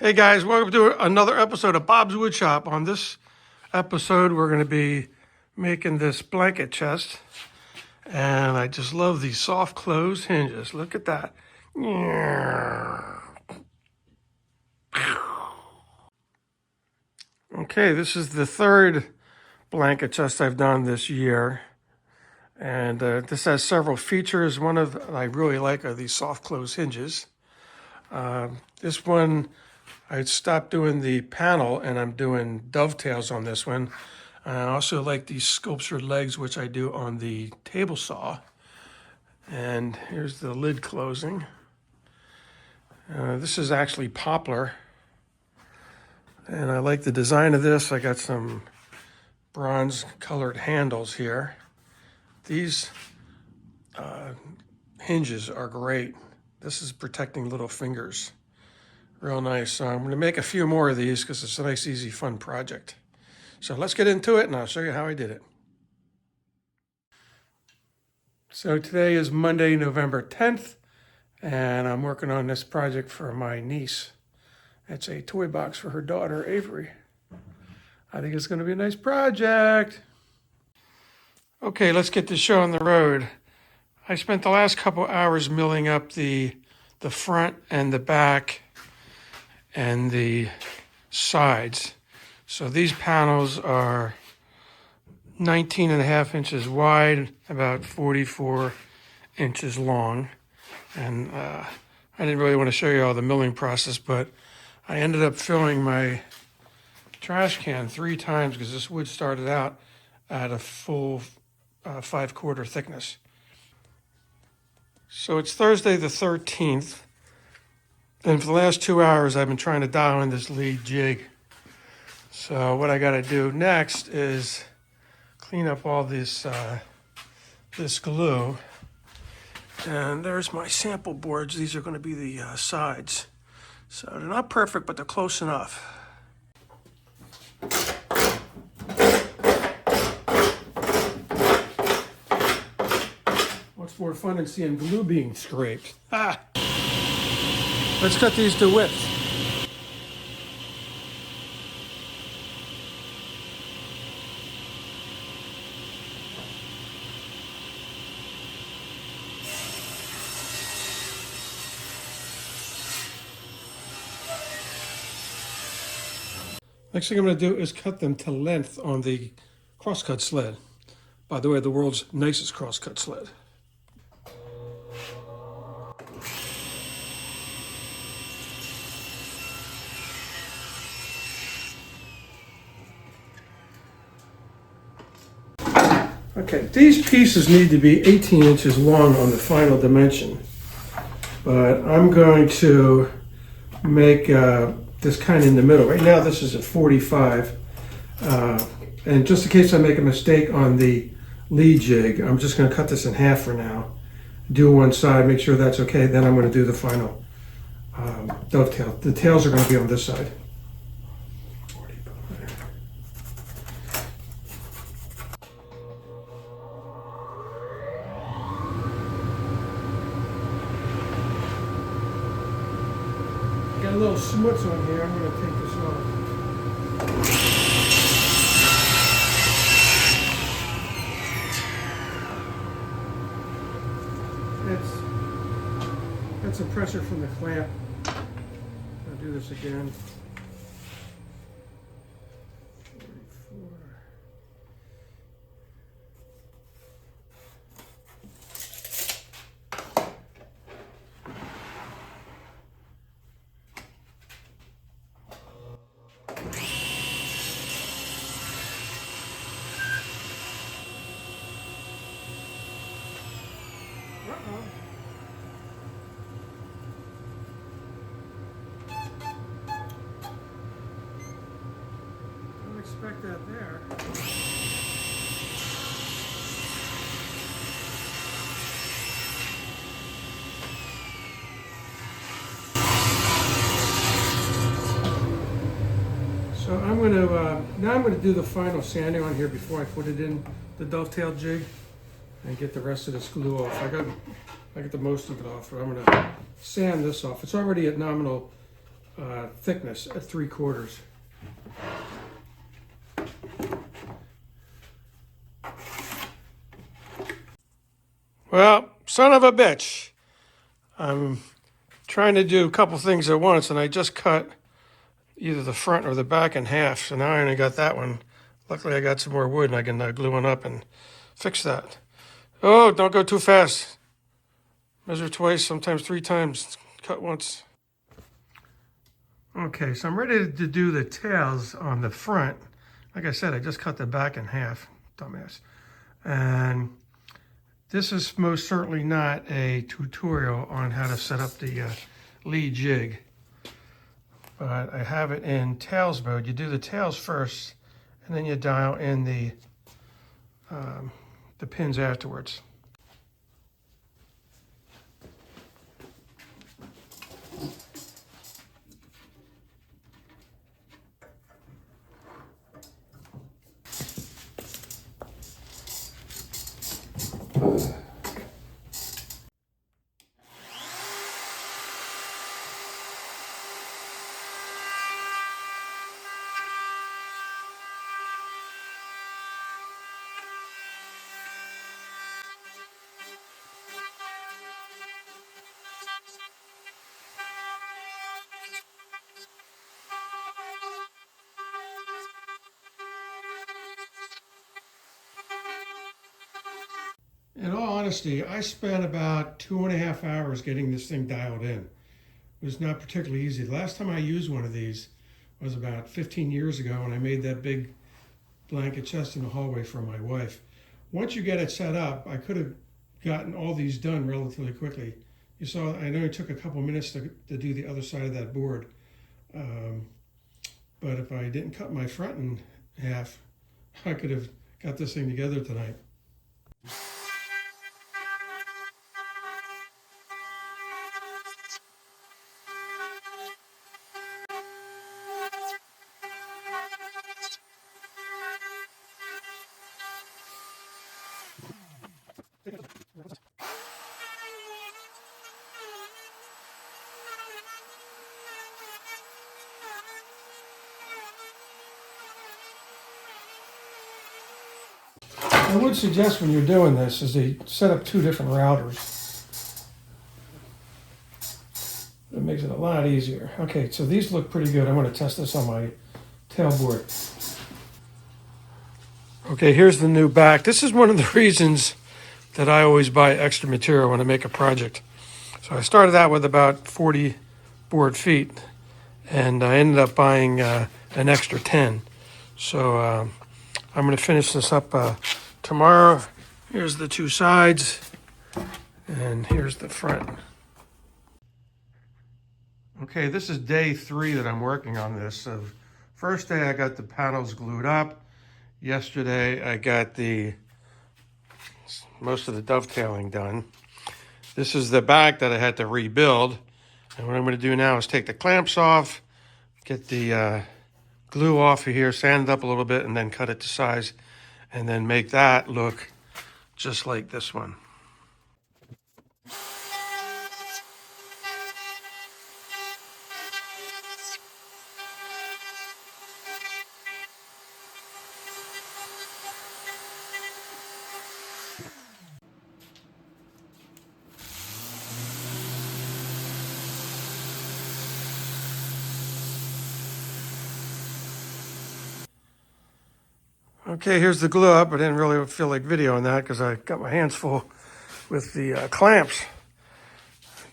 Hey guys, welcome to another episode of Bob's Woodshop. On this episode, we're going to be making this blanket chest. And I just love these soft closed hinges. Look at that. Okay, this is the third blanket chest I've done this year. And this has several features. One of I really like are these soft closed hinges. This one, I stopped doing the panel and I'm doing dovetails on this one. I also like these sculptured legs, which I do on the table saw. And here's the lid closing. This is actually poplar. And I like the design of this. I got some bronze colored handles here. These hinges are great. This is protecting little fingers. Real nice. So I'm going to make a few more of these because it's a nice, easy, fun project. So let's get into it and I'll show you how I did it. So today is Monday, November 10th, and I'm working on this project for my niece. It's a toy box for her daughter, Avery. I think it's going to be a nice project. Okay, let's get this show on the road. I spent the last couple hours milling up the front and the back and the sides. So these panels are 19.5 inches wide, about 44 inches long. And I didn't really want to show you all the milling process, but I ended up filling my trash can 3 times because this wood started out at a full 5/4 thickness. So it's Thursday the 13th. And for the last 2 hours, I've been trying to dial in this lead jig. So what I got to do next is clean up all this glue. And there's my sample boards. These are going to be the sides. So they're not perfect, but they're close enough. What's more fun than seeing glue being scraped? Ah! Let's cut these to width. Next thing I'm going to do is cut them to length on the crosscut sled. By the way, the world's nicest crosscut sled. Okay, these pieces need to be 18 inches long on the final dimension, but I'm going to make this kind of in the middle. Right now this is at 45, and just in case I make a mistake on the lead jig, I'm just going to cut this in half for now. Do one side, make sure that's okay, then I'm going to do the final dovetail. The tails are going to be on this side. Got a little smuts on here. I'm going to take this off. That's some pressure from the clamp. I'll do this again. 44. Don't expect that there. So I'm going to now I'm going to do the final sanding on here before I put it in the dovetail jig and get the rest of this glue off. I got the most of it off, but I'm going to sand this off. It's already at nominal thickness at 3/4. Well, son of a bitch. I'm trying to do a couple things at once, and I just cut either the front or the back in half. So now I only got that one. Luckily, I got some more wood, and I can glue one up and fix that. Oh, don't go too fast. Measure twice, sometimes 3 times. Cut once. Okay, so I'm ready to do the tails on the front. Like I said, I just cut the back in half. Dumbass. And this is most certainly not a tutorial on how to set up the lead jig, but I have it in tails mode. You do the tails first, and then you dial in the pins afterwards. In all honesty, I spent about 2.5 hours getting this thing dialed in. It was not particularly easy. The last time I used one of these was about 15 years ago when I made that big blanket chest in the hallway for my wife. Once you get it set up, I could have gotten all these done relatively quickly. You saw I only took a couple minutes to do the other side of that board. But if I didn't cut my front in half, I could have got this thing together tonight. I would suggest when you're doing this is to set up 2 different routers. It makes it a lot easier. Okay, so these look pretty good. I'm going to test this on my tailboard. Okay, here's the new back. This is one of the reasons that I always buy extra material when I make a project. So I started out with about 40 board feet, and I ended up buying an extra 10. So I'm going to finish this up tomorrow. Here's the 2 sides, and here's the front. Okay, this is day 3 that I'm working on this. So first day I got the panels glued up. Yesterday I got most of the dovetailing done. This is the back that I had to rebuild. And what I'm going to do now is take the clamps off, get the glue off of here, sand it up a little bit, and then cut it to size, and then make that look just like this one. Okay, here's the glue up. I didn't really feel like videoing that because I got my hands full with the clamps.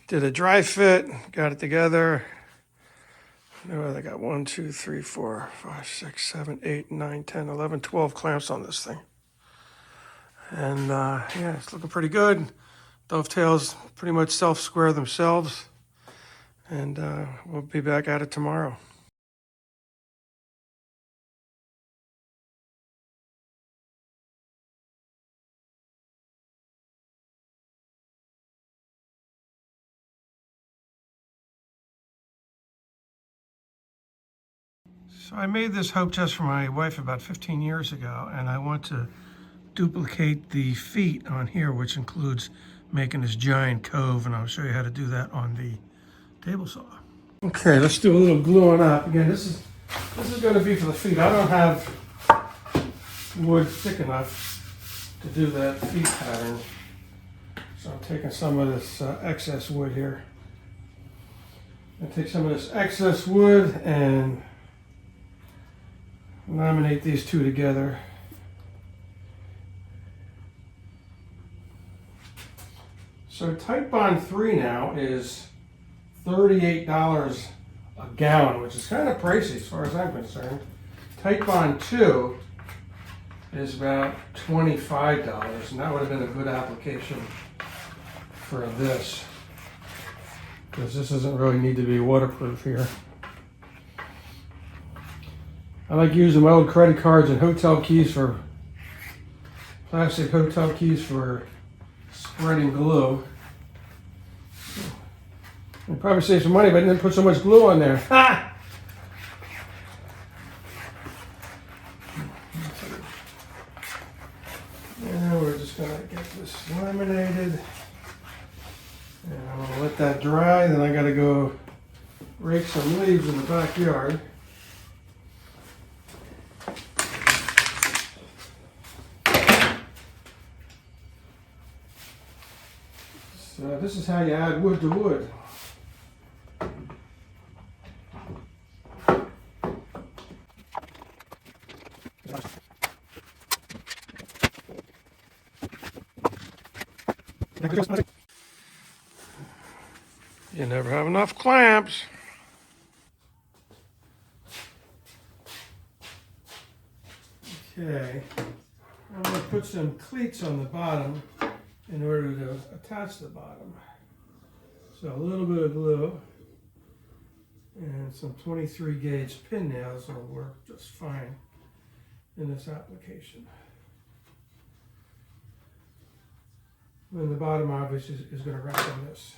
Did a dry fit, got it together. I got 1, 2, 3, 4, 5, 6, 7, 8, 9, 10, 11, 12 clamps on this thing. And yeah, it's looking pretty good. Dovetails pretty much self-square themselves. And we'll be back at it tomorrow. So I made this hope chest for my wife about 15 years ago, and I want to duplicate the feet on here, which includes making this giant cove, and I'll show you how to do that on the table saw. Okay, let's do a little gluing up. Again, this is going to be for the feet. I don't have wood thick enough to do that feet pattern. So I'm taking some of this excess wood here. I take some of this excess wood and laminate these two together. So Titebond 3 now is $38 a gallon, which is kind of pricey as far as I'm concerned. Titebond 2 is about $25, and that would have been a good application for this, because this doesn't really need to be waterproof here. I like using my old credit cards and hotel keys for plastic hotel keys for spreading glue. You probably save some money, but didn't put so much glue on there. Ha! And we're just gonna get this laminated. And I'm gonna let that dry, then I gotta go rake some leaves in the backyard. So this is how you add wood to wood. You never have enough clamps. Okay, I'm going to put some cleats on the bottom in order to attach the bottom. So a little bit of glue and some 23 gauge pin nails will work just fine in this application. And the bottom obviously is going to rest on this.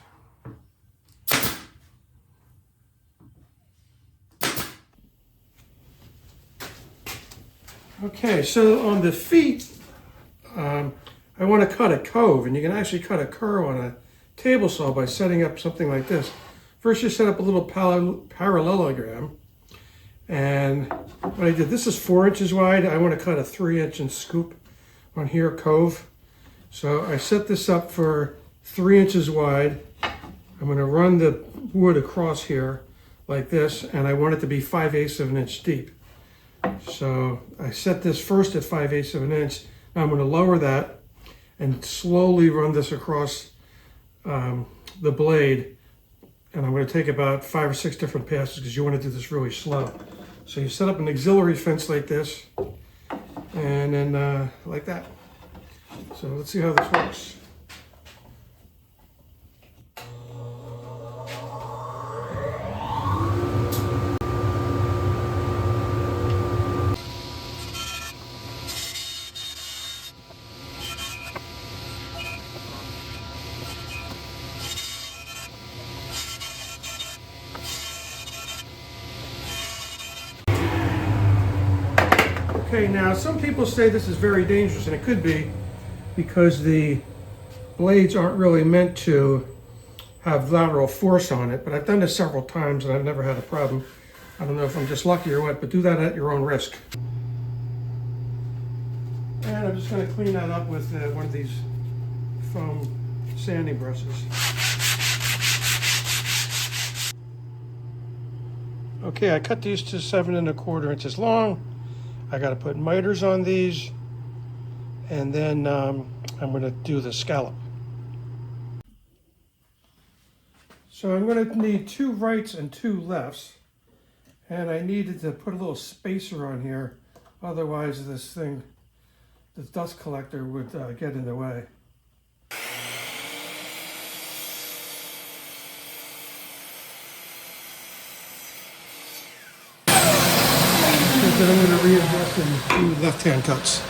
Okay, so on the feet, I want to cut a cove, and you can actually cut a curve on a table saw by setting up something like this. First, you set up a little parallelogram, and what I did, this is 4 inches wide. I want to cut a 3-inch scoop on here, cove. So I set this up for 3 inches wide. I'm going to run the wood across here like this, and I want it to be 5/8 of an inch deep. So I set this first at 5/8 of an inch. Now I'm going to lower that and slowly run this across the blade. And I'm going to take about 5 or 6 different passes because you want to do this really slow. So you set up an auxiliary fence like this, and then like that. So let's see how this works. Okay, now some people say this is very dangerous, and it could be because the blades aren't really meant to have lateral force on it, but I've done this several times and I've never had a problem. I don't know if I'm just lucky or what, but do that at your own risk. And I'm just going to clean that up with one of these foam sanding brushes. Okay, I cut these to 7 1/4 inches long. I got to put miters on these, and then I'm going to do the scallop. So I'm going to need 2 rights and 2 lefts, and I needed to put a little spacer on here, otherwise this thing, the dust collector, would get in the way. Then I'm going to readjust and do left-hand cuts.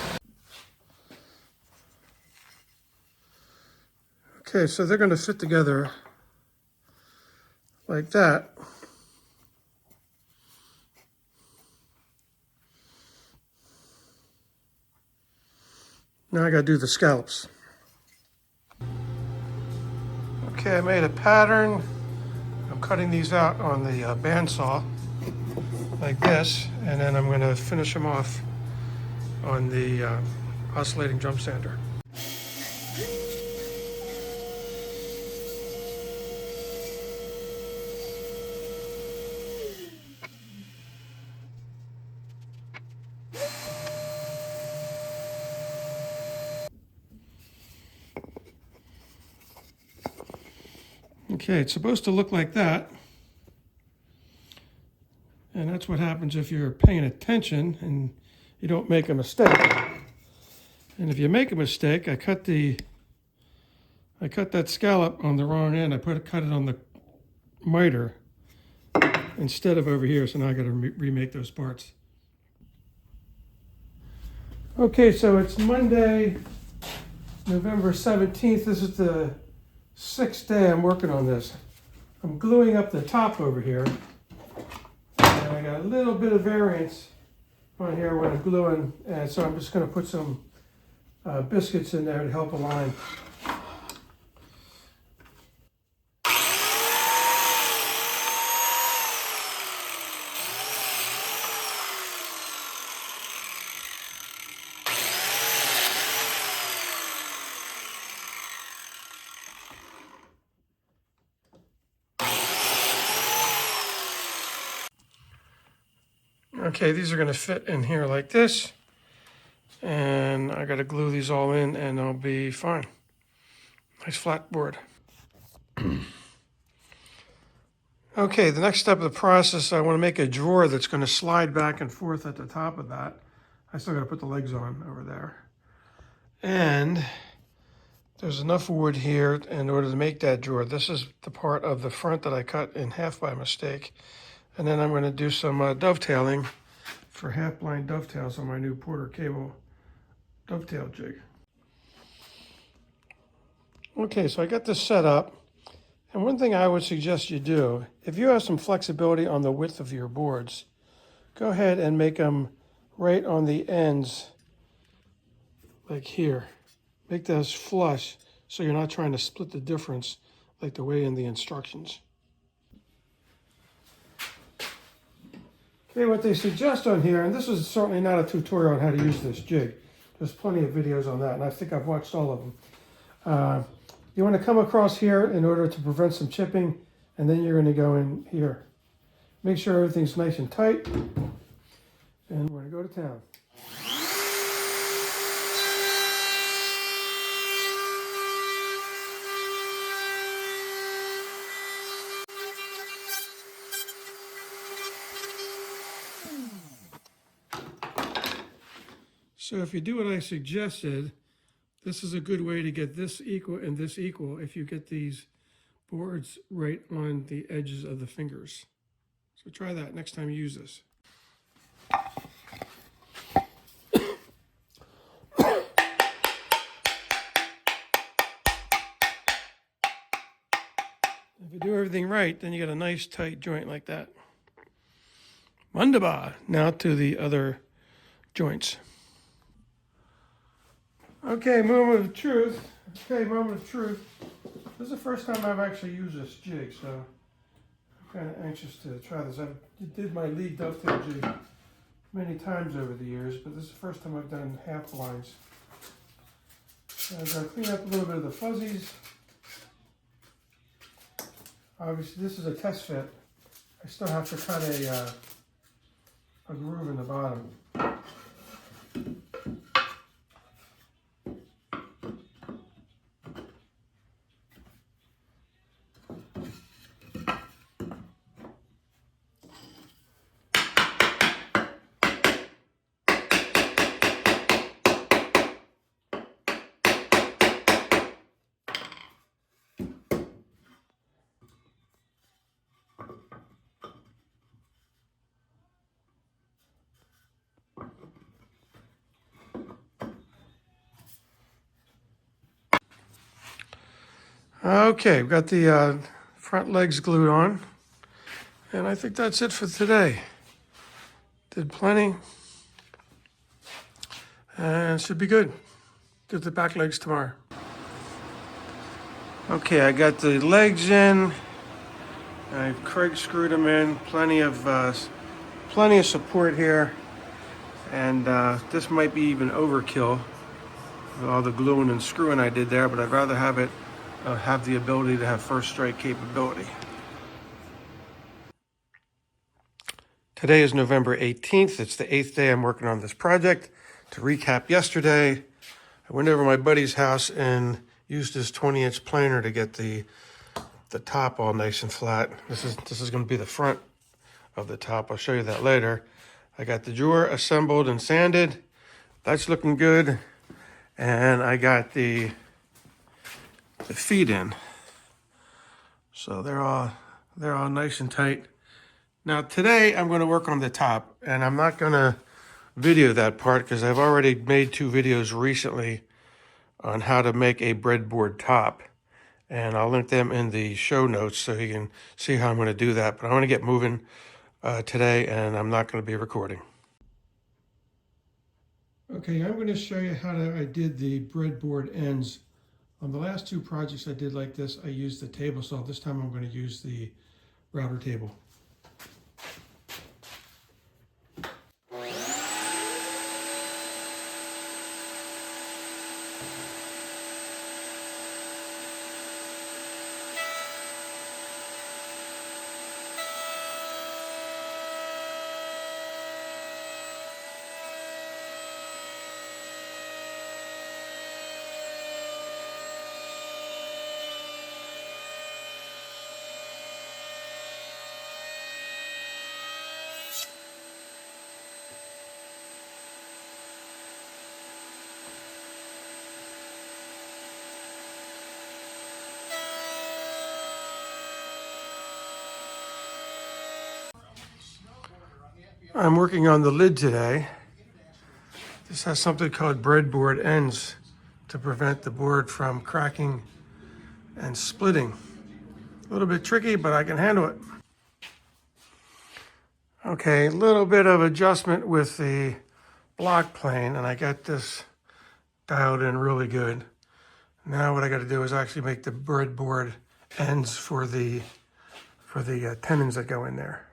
Okay, so they're going to fit together like that. Now I got to do the scallops. Okay, I made a pattern. I'm cutting these out on the bandsaw like this, and then I'm going to finish them off on the oscillating drum sander. Okay, it's supposed to look like that. And that's what happens if you're paying attention and you don't make a mistake. And if you make a mistake, I cut that scallop on the wrong end. I cut it on the miter instead of over here, so now I got to remake those parts. Okay, so it's Monday, November 17th. This is the 6th day I'm working on this. I'm gluing up the top over here. And I got a little bit of variance on here when I'm gluing, and so I'm just going to put some biscuits in there to help align. Okay, these are going to fit in here like this, and I got to glue these all in and I'll be fine. Nice flat board. Okay, the next step of the process, I want to make a drawer that's going to slide back and forth at the top of that. I still got to put the legs on over there. And there's enough wood here in order to make that drawer. This is the part of the front that I cut in half by mistake. And then I'm going to do some dovetailing for half-blind dovetails on my new Porter cable dovetail jig. Okay, so I got this set up. And one thing I would suggest you do, if you have some flexibility on the width of your boards, go ahead and make them right on the ends, like here. Make those flush so you're not trying to split the difference like the way in the instructions. Okay, what they suggest on here, and this is certainly not a tutorial on how to use this jig. There's plenty of videos on that, and I think I've watched all of them. You want to come across here in order to prevent some chipping, and then you're going to go in here. Make sure everything's nice and tight, and we're going to go to town. So if you do what I suggested, this is a good way to get this equal and this equal if you get these boards right on the edges of the fingers. So try that next time you use this. If you do everything right, then you get a nice tight joint like that. Wunderbar. Now to the other joints. Okay, moment of truth. Okay, moment of truth. This is the first time I've actually used this jig, so I'm kind of anxious to try this. I did my lead dovetail jig many times over the years, but this is the first time I've done half blinds. So I'm going to clean up a little bit of the fuzzies. Obviously, this is a test fit. I still have to cut a groove in the bottom. Okay, we've got the front legs glued on, and I think that's it for today. Did plenty, and should be good. Do the back legs tomorrow. Okay, I got the legs in, I've Craig screwed them in, plenty of support here, and this might be even overkill with all the gluing and screwing I did there, but I'd rather have it have the ability to have first strike capability. Today is November 18th. It's the 8th day I'm working on this project. To recap yesterday, I went over to my buddy's house and used his 20-inch planer to get the top all nice and flat. This is going to be the front of the top. I'll show you that later. I got the drawer assembled and sanded. That's looking good. And I got the feet in. So they're all nice and tight. Now today I'm going to work on the top, and I'm not going to video that part because I've already made 2 videos recently on how to make a breadboard top. And I'll link them in the show notes so you can see how I'm going to do that. But I want to get moving today, and I'm not going to be recording. Okay, I'm going to show you how I did the breadboard ends. On the last 2 projects I did like this, I used the table saw. This time I'm going to use the router table. I'm working on the lid today. This has something called breadboard ends to prevent the board from cracking and splitting. A little bit tricky, but I can handle it. Okay, a little bit of adjustment with the block plane, and I got this dialed in really good. Now what I got to do is actually make the breadboard ends for the tenons that go in there.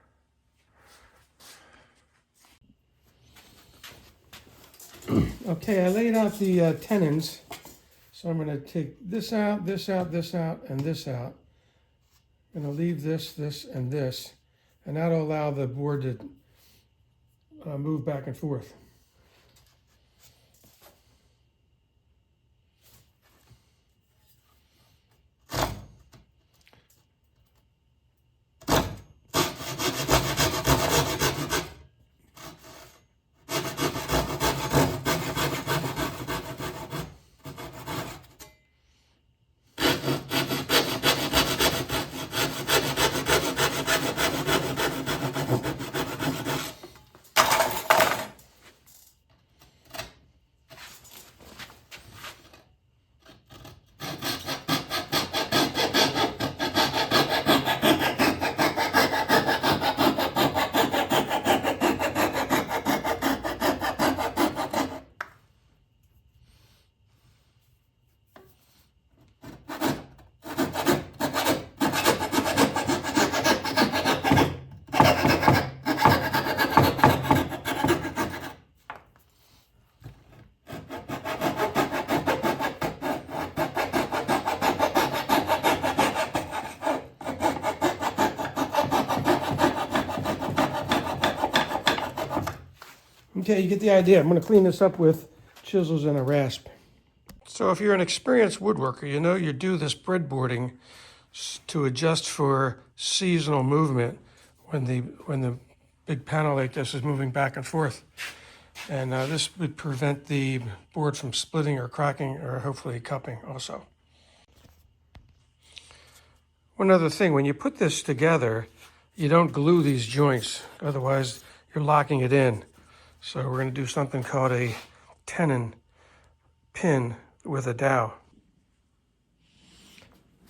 Okay, I laid out the tenons, so I'm going to take this out, this out, this out, and this out. I'm going to leave this, this, and this, and that'll allow the board to move back and forth. Okay, you get the idea. I'm going to clean this up with chisels and a rasp. So if you're an experienced woodworker, you know you do this breadboarding to adjust for seasonal movement when the big panel like this is moving back and forth. And this would prevent the board from splitting or cracking or hopefully cupping also. One other thing, when you put this together, you don't glue these joints, otherwise you're locking it in. So we're going to do something called a tenon pin with a dowel.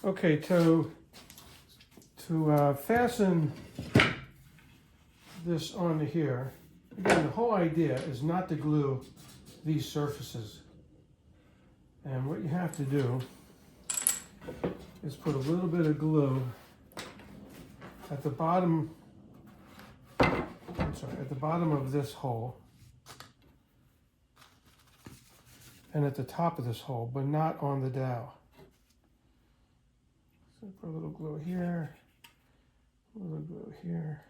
Okay, to fasten this onto here, again, the whole idea is not to glue these surfaces. And what you have to do is put a little bit of glue at the bottom, at the bottom of this hole and at the top of this hole, but not on the dowel. So put a little glue here, a little glue here.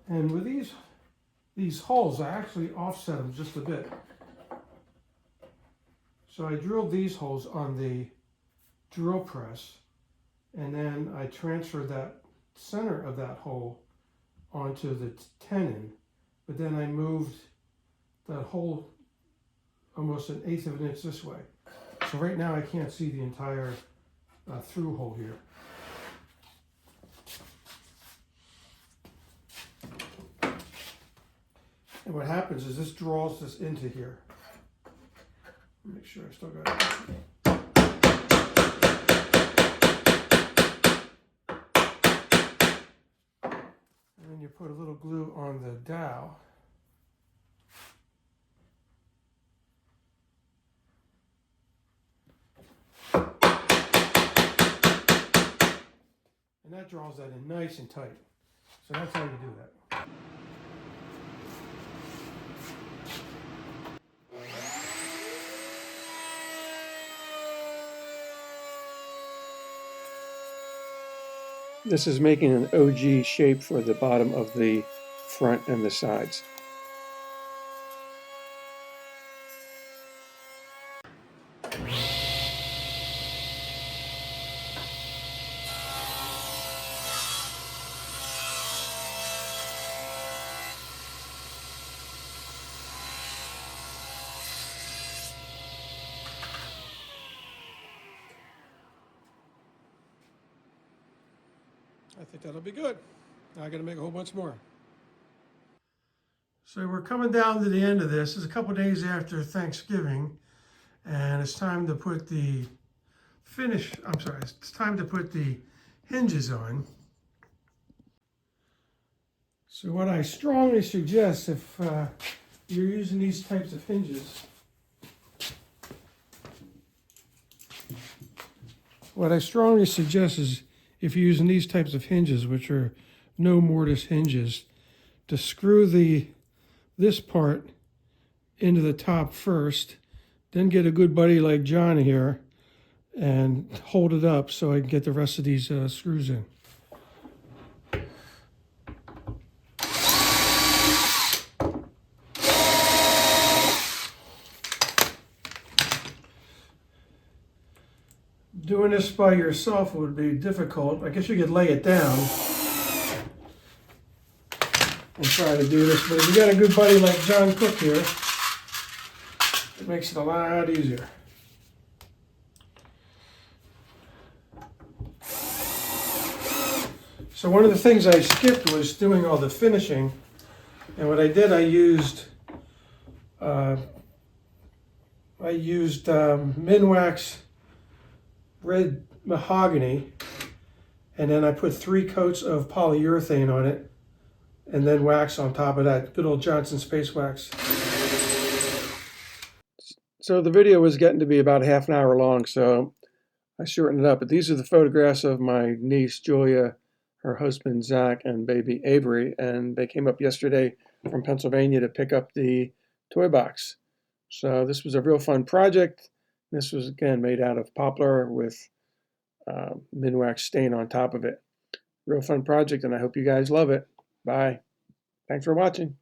And with these holes, I actually offset them just a bit. So I drilled these holes on the drill press, and then I transferred that center of that hole onto the tenon, but then I moved that hole almost 1/8 of an inch this way. So right now I can't see the entire through hole here. And what happens is this draws this into here. Make sure I still got it. And then you put a little glue on the dowel. And that draws that in nice and tight. So that's how you do that. This is making an OG shape for the bottom of the front and the sides. I think that'll be good. Now I got to make a whole bunch more. So we're coming down to the end of this. It's a couple days after Thanksgiving, and it's time to put the it's time to put the hinges on. So what I strongly suggest, if you're using these types of hinges, is if you're using these types of hinges, which are no mortise hinges, to screw this part into the top first, then get a good buddy like John here and hold it up so I can get the rest of these screws in. Doing this by yourself would be difficult. I guess you could lay it down and try to do this, but if you got a good buddy like John Cook here, it makes it a lot easier. So one of the things I skipped was doing all the finishing, and what I did, I used Minwax red mahogany, and then I put 3 coats of polyurethane on it, and then wax on top of that, good old Johnson Space Wax. So the video was getting to be about half an hour long, so I shortened it up. But these are the photographs of my niece Julia, her husband Zach, and baby Avery, and they came up yesterday from Pennsylvania to pick up the toy box. So this was a real fun project. This was, again, made out of poplar with Minwax stain on top of it. Real fun project, and I hope you guys love it. Bye. Thanks for watching.